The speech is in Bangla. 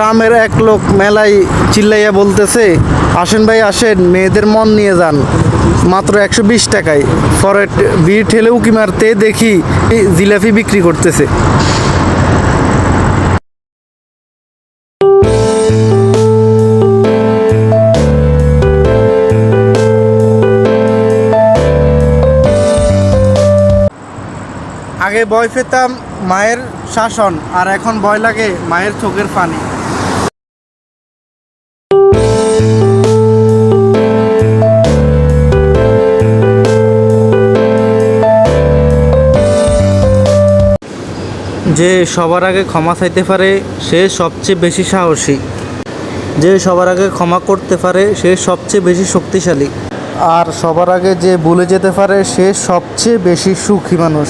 গ্রামের এক লোক মেলায় চিল্লাইয়া বলতেছে, আসেন ভাই আসেন, মেয়েদের মন নিয়ে যান মাত্র 120 টাকায়। পরে ভিড় ঠেলে উকি মারতে দেখি জিলাপি বিক্রি করতেছে। আগে ভয় পেতাম মায়ের শাসন, আর এখন ভয় লাগে মায়ের চোখের পানি। যে সবার আগে ক্ষমা চাইতে পারে সে সবচেয়ে বেশি সাহসী। যে সবার আগে ক্ষমা করতে পারে সে সবচেয়ে বেশি শক্তিশালী। আর সবার আগে যে ভুলে যেতে পারে সে সবচেয়ে বেশি সুখী মানুষ।